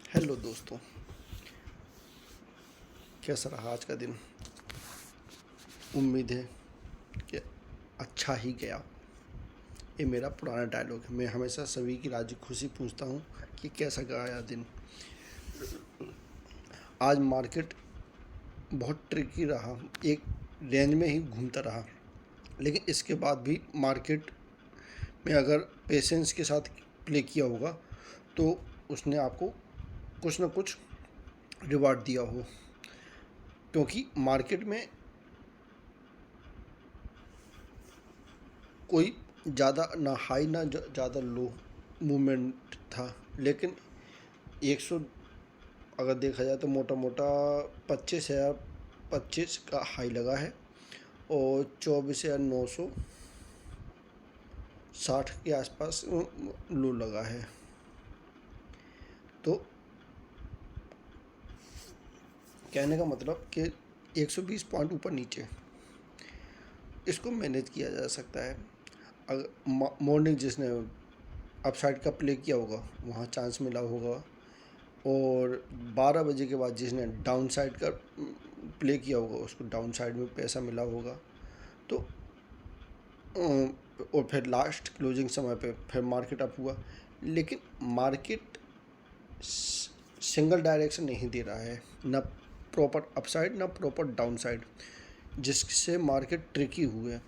Hello दोस्तों, कैसा रहा आज का दिन। उम्मीद है कि अच्छा ही गया। ये मेरा पुराना डायलॉग है। मैं हमेशा सभी की राजी खुशी पूछता हूँ कि कैसा गया दिन। आज मार्केट बहुत ट्रिकी रहा, एक रेंज में ही घूमता रहा, लेकिन इसके बाद भी मार्केट में अगर पेशेंस के साथ प्ले किया होगा तो उसने आपको कुछ ना कुछ रिवार्ड दिया हो, क्योंकि मार्केट में कोई ज़्यादा ना हाई ना ज़्यादा लो मूवमेंट था, लेकिन 100 अगर देखा जाए तो मोटा मोटा 25,025 का हाई लगा है और 24,960 के आसपास लो लगा है। तो कहने का मतलब कि 120 पॉइंट ऊपर नीचे इसको मैनेज किया जा सकता है। अगर मॉर्निंग जिसने अपसाइड का प्ले किया होगा वहाँ चांस मिला होगा, और 12 बजे के बाद जिसने डाउन साइड का प्ले किया होगा उसको डाउन साइड में पैसा मिला होगा। तो और फिर लास्ट क्लोजिंग समय पे फिर मार्केट अप हुआ, लेकिन मार्केट सिंगल डायरेक्शन नहीं दे रहा है, ना प्रॉपर अपसाइड ना प्रॉपर डाउन साइड, जिससे मार्केट ट्रिकी हुए।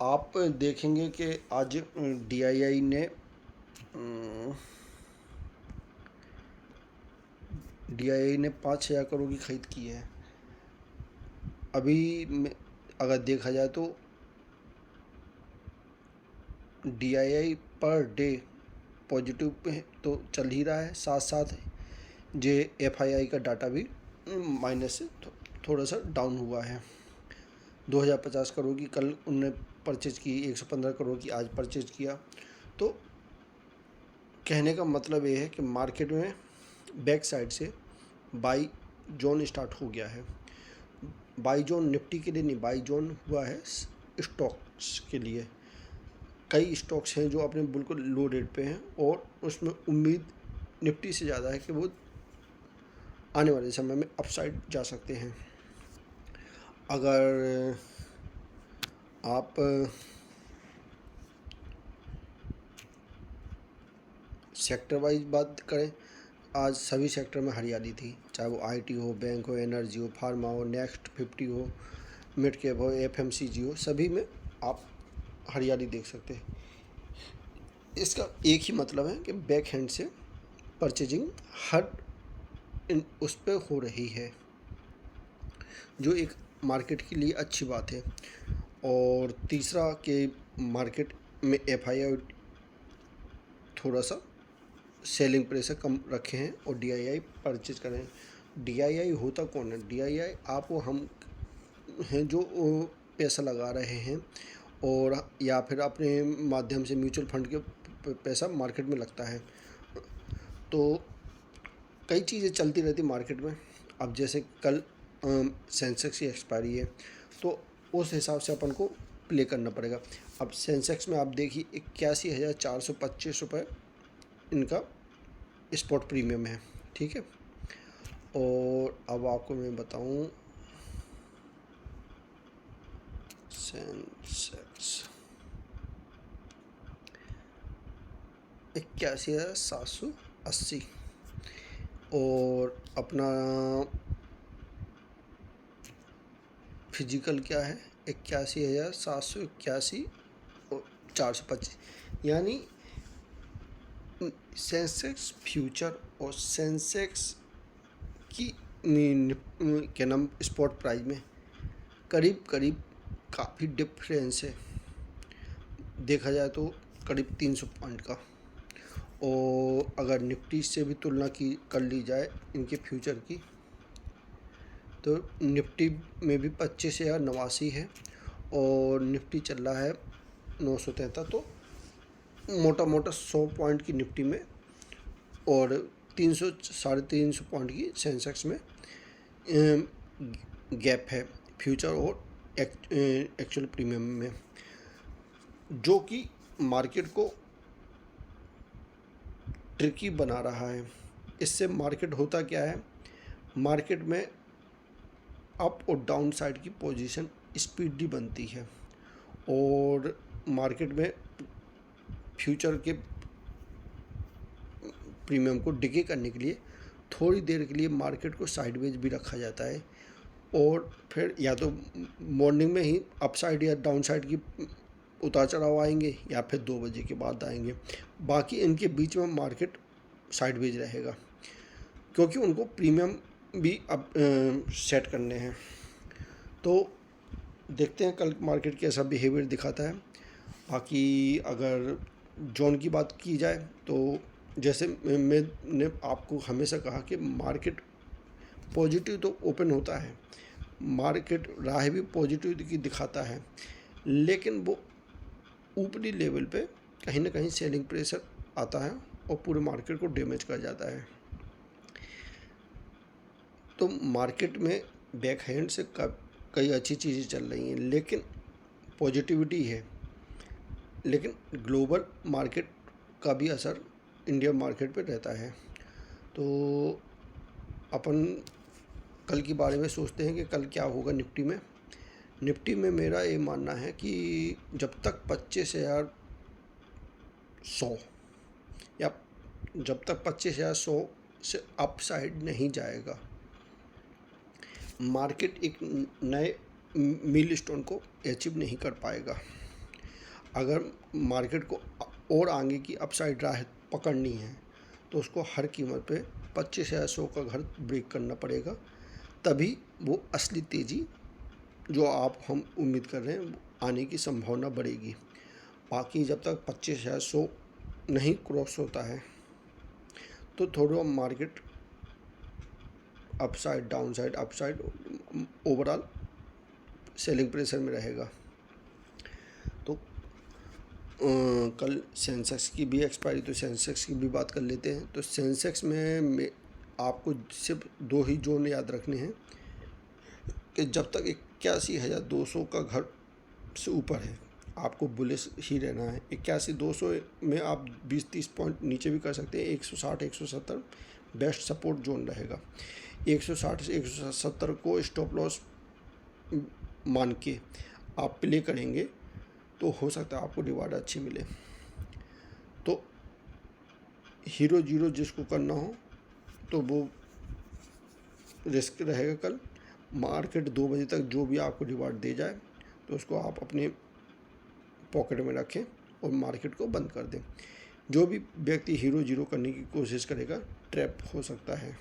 आप देखेंगे कि आज DII ने DII ने 5,000 करोड़ की खरीद की है। अभी अगर देखा जाए तो DII per day positive pay तो चल ही रहा है, साथ साथ FII का डाटा भी माइनस से थोड़ा सा डाउन हुआ है। 2,050 करोड़ की कल उनने परचेज की, 115 करोड़ की आज परचेज किया। तो कहने का मतलब ये है कि मार्केट में बैक साइड से बाई जोन स्टार्ट हो गया है। बाई जोन निफ्टी के लिए नहीं, बाई जोन हुआ है स्टॉक्स के लिए। कई स्टॉक्स हैं जो अपने बिल्कुल लो रेट पे हैं और उसमें उम्मीद निफ्टी से ज़्यादा है कि वो आने वाले समय में अपसाइड जा सकते हैं। अगर आप सेक्टर वाइज बात करें, आज सभी सेक्टर में हरियाली थी, चाहे वो IT हो, बैंक हो, एनर्जी हो, फार्मा हो, नेक्स्ट 50 हो, मिड कैप हो, FMCG हो, सभी में आप हरियाली देख सकते हैं। इसका एक ही मतलब है कि बैक हैंड से परचेजिंग हर उस पर हो रही है, जो एक मार्केट के लिए अच्छी बात है। और तीसरा कि मार्केट में FII थोड़ा सा सेलिंग प्रेशर कम रखे हैं और DII परचेज करें। DII होता कौन है? DII आप वो हम हैं जो पैसा लगा रहे हैं और या फिर अपने माध्यम से म्यूचुअल फंड के पैसा मार्केट में लगता है। तो कई चीज़ें चलती रहती मार्केट में। अब जैसे कल सेंसेक्स की एक्सपायरी है, तो उस हिसाब से अपन को प्ले करना पड़ेगा। अब सेंसेक्स में आप देखिए 81,425 रुपये इनका स्पॉट प्रीमियम है, ठीक है। और अब आपको मैं बताऊं सेंसेक्स 81,780, और अपना फिजिकल क्या है 81,781 और 425, यानी सेंसेक्स फ्यूचर और सेंसेक्स की क्या नाम स्पॉट प्राइस में करीब करीब काफ़ी डिफरेंस है। देखा जाए तो करीब 300 पॉइंट का। और अगर निफ्टी से भी तुलना की कर ली जाए इनके फ्यूचर की, तो निफ्टी में भी 25,089 है और निफ्टी चल रहा है 973। तो मोटा मोटा 100 पॉइंट की निफ्टी में और 300 350 पॉइंट की सेंसेक्स में गैप है फ्यूचर और एक्चुअल प्रीमियम में, जो कि मार्केट को ट्रिकी बना रहा है। इससे मार्केट होता क्या है, मार्केट में अप और डाउन साइड की पोजीशन स्पीडली बनती है, और मार्केट में फ्यूचर के प्रीमियम को डिके करने के लिए थोड़ी देर के लिए मार्केट को साइडवेज भी रखा जाता है, और फिर या तो मॉर्निंग में ही अप साइड या डाउन साइड की उतार चढ़ाव आएंगे, या फिर 2 बजे के बाद आएंगे। बाकी इनके बीच में मार्केट साइडवेज रहेगा, क्योंकि उनको प्रीमियम भी अब सेट करने हैं। तो देखते हैं कल मार्केट कैसा बिहेवियर दिखाता है। बाकी अगर जोन की बात की जाए तो जैसे मैंने आपको हमेशा कहा कि मार्केट पॉजिटिव तो ओपन होता है, मार्केट राह भी पॉजिटिव की दिखाता है, लेकिन वो ऊपरी लेवल पे कहीं ना कहीं सेलिंग प्रेशर आता है और पूरे मार्केट को डैमेज कर जाता है। तो मार्केट में बैक हैंड से कई अच्छी चीज़ें चल रही हैं, लेकिन पॉजिटिविटी है, लेकिन ग्लोबल मार्केट का भी असर इंडियन मार्केट पे रहता है। तो अपन कल के बारे में सोचते हैं कि कल क्या होगा निफ्टी में। निफ्टी में मेरा ये मानना है कि जब तक 25,100 या जब तक 25,100 से अप साइड नहीं जाएगा, मार्केट एक नए मील स्टोन को अचीव नहीं कर पाएगा। अगर मार्केट को और आगे की अपसाइड राह पकड़नी है तो उसको हर कीमत पे 25,100 का घर ब्रेक करना पड़ेगा, तभी वो असली तेज़ी जो हम उम्मीद कर रहे हैं आने की संभावना बढ़ेगी। बाकी जब तक 25,100 नहीं क्रॉस होता है तो थोड़ा market upside downside upside overall selling pressure में रहेगा। तो कल सेंसेक्स की भी एक्सपायरी, तो सेंसेक्स की भी बात कर लेते हैं। तो सेंसेक्स में आपको सिर्फ 2 ही जोन याद रखने हैं कि जब तक 81,200 का घर से ऊपर है आपको बुलिश ही रहना है। 81,200 में आप 20-30 पॉइंट नीचे भी कर सकते हैं। 160-170 बेस्ट सपोर्ट जोन रहेगा। 160 से 170 को स्टॉप लॉस मान के आप प्ले करेंगे तो हो सकता है आपको रिवार्ड अच्छी मिले। तो हीरो जीरो जिसको करना हो तो वो रिस्क रहेगा। कल मार्केट 2 बजे तक जो भी आपको रिवार्ड दे जाए तो उसको आप अपने पॉकेट में रखें और मार्केट को बंद कर दें। जो भी व्यक्ति हीरो जीरो करने की कोशिश करेगा ट्रैप हो सकता है।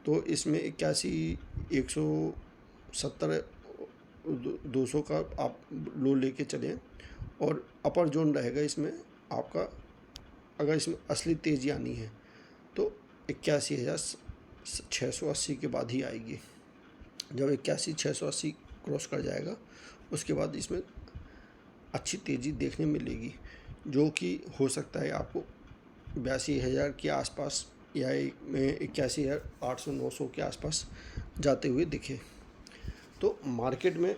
तो इसमें 81,170-200 का आप लो लेके चलें, और अपर जोन रहेगा इसमें आपका। अगर इसमें असली तेज़ी आनी है तो 81,680 के बाद ही आएगी। जब 81,680 क्रॉस कर जाएगा उसके बाद इसमें अच्छी तेज़ी देखने मिलेगी, जो कि हो सकता है आपको 82,000 के आसपास या 81,800-900 के आसपास जाते हुए दिखे। तो मार्केट में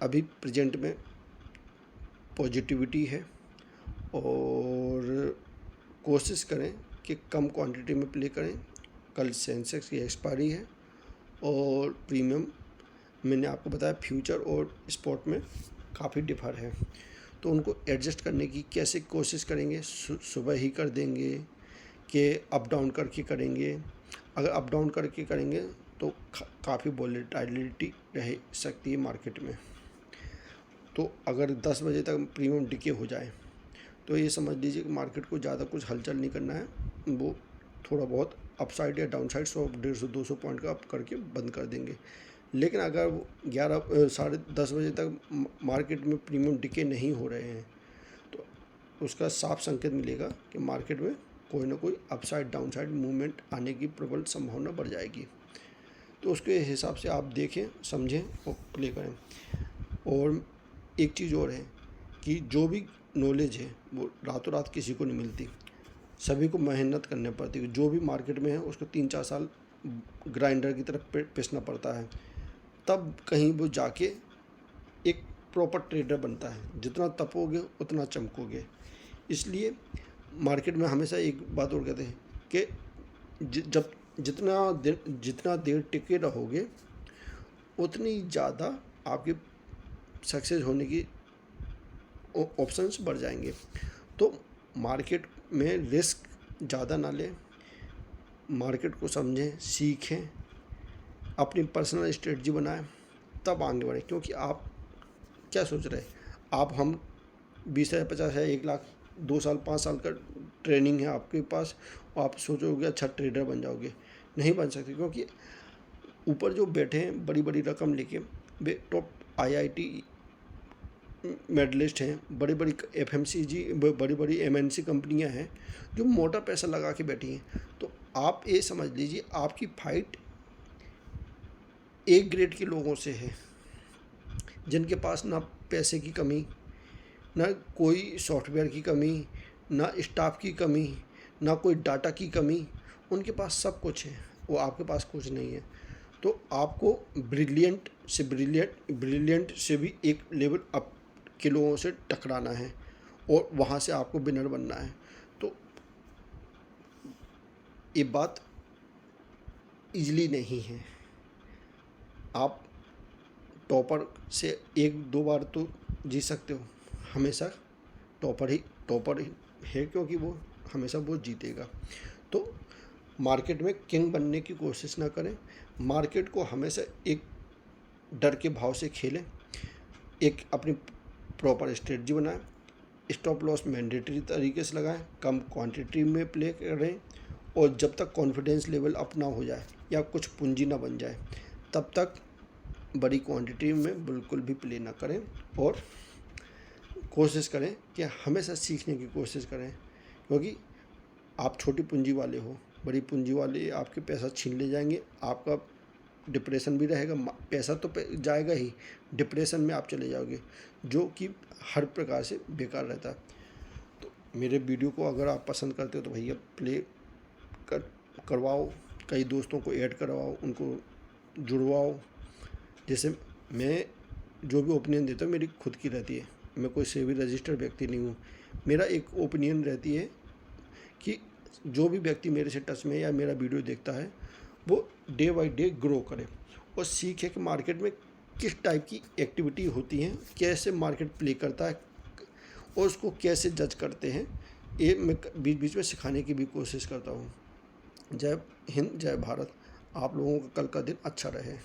अभी प्रेजेंट में पॉजिटिविटी है, और कोशिश करें कि कम क्वांटिटी में प्ले करें। कल सेंसेक्स की एक्सपायरी है, और प्रीमियम मैंने आपको बताया फ्यूचर और स्पॉट में काफ़ी डिफर है, तो उनको एडजस्ट करने की कैसे कोशिश करेंगे। सुबह ही कर देंगे कि अप डाउन करके करेंगे। अगर अप डाउन करके करेंगे तो काफ़ी वोलेटिलिटी रह सकती है मार्केट में। तो अगर 10 बजे तक प्रीमियम डिके हो जाए तो ये समझ लीजिए कि मार्केट को ज़्यादा कुछ हलचल नहीं करना है, वो थोड़ा बहुत अपसाइड या डाउनसाइड 100-150-200 पॉइंट का अप करके बंद कर देंगे। लेकिन अगर 11-10 बजे तक मार्केट में प्रीमियम डिके नहीं हो रहे हैं तो उसका साफ संकेत मिलेगा कि मार्केट में कोई ना कोई अपसाइड डाउनसाइड मूवमेंट आने की प्रबल संभावना बढ़ जाएगी। तो उसके हिसाब से आप देखें, समझें और प्ले करें। और एक चीज़ और है कि जो भी नॉलेज है वो रातों रात किसी को नहीं मिलती, सभी को मेहनत करनी पड़ती है। जो भी मार्केट में है उसको 3-4 साल ग्राइंडर की तरफ पिसना पड़ता है, तब कहीं वो जाके एक प्रॉपर ट्रेडर बनता है। जितना तपोगे उतना चमकोगे। इसलिए मार्केट में हमेशा एक बात और कहते हैं कि जब जितना देर टिके रहोगे उतनी ज़्यादा आपके सक्सेस होने की ऑप्शंस बढ़ जाएंगे। तो मार्केट में रिस्क ज़्यादा ना लें, मार्केट को समझें, सीखें, अपनी पर्सनल स्ट्रेटजी बनाएं, तब आगे बढ़ें। क्योंकि आप क्या सोच रहे हैं, हम 20,000, 50,000, 1 लाख 2 साल 5 साल का ट्रेनिंग है आपके पास और आप सोचोगे अच्छा ट्रेडर बन जाओगे, नहीं बन सकते। क्योंकि ऊपर जो बैठे हैं बड़ी बड़ी रकम लेके, वे टॉप IIT मेडलिस्ट हैं, बड़ी बड़ी FMCG, बड़ी बड़ी MNC कंपनियां हैं जो मोटा पैसा लगा के बैठी हैं। तो आप ये समझ लीजिए आपकी फाइट एक ग्रेड के लोगों से है, जिनके पास ना पैसे की कमी, ना कोई सॉफ्टवेयर की कमी, ना स्टाफ की कमी, ना कोई डाटा की कमी, उनके पास सब कुछ है, वो आपके पास कुछ नहीं है। तो आपको ब्रिलियंट से भी एक लेवल अप के लोगों से टकराना है और वहाँ से आपको विनर बनना है। तो ये बात इजली नहीं है। आप टॉपर से 1-2 बार तो जीत सकते हो, हमेशा टॉपर ही है, क्योंकि वो हमेशा वो जीतेगा। तो मार्केट में किंग बनने की कोशिश ना करें, मार्केट को हमेशा एक डर के भाव से खेलें, एक अपनी प्रॉपर स्ट्रेटजी बनाएं, स्टॉप लॉस मैंडेटरी तरीके से लगाएं, कम क्वांटिटी में प्ले करें, और जब तक कॉन्फिडेंस लेवल अप ना हो जाए या कुछ पूंजी ना बन जाए तब तक बड़ी क्वांटिटी में बिल्कुल भी प्ले ना करें। और कोशिश करें कि हमेशा सीखने की कोशिश करें, क्योंकि आप छोटी पूंजी वाले हो, बड़ी पूंजी वाले आपके पैसा छीन ले जाएंगे, आपका डिप्रेशन भी रहेगा, पैसा तो जाएगा ही, डिप्रेशन में आप चले जाओगे, जो कि हर प्रकार से बेकार रहता है। तो मेरे वीडियो को अगर आप पसंद करते हो तो भैया प्ले करवाओ, कई दोस्तों को ऐड करवाओ, उनको जुड़वाओ। जैसे मैं जो भी ओपिनियन देता हूँ मेरी खुद की रहती है, मैं कोई सेबी रजिस्टर्ड व्यक्ति नहीं हूँ। मेरा एक ओपिनियन रहती है कि जो भी व्यक्ति मेरे से टच में या मेरा वीडियो देखता है वो डे बाय डे ग्रो करे और सीखे कि मार्केट में किस टाइप की एक्टिविटी होती हैं, कैसे मार्केट प्ले करता है और उसको कैसे जज करते हैं। ये मैं बीच बीच में सिखाने की भी कोशिश करता हूँ। जय हिंद, जय भारत। आप लोगों का कल का दिन अच्छा रहे।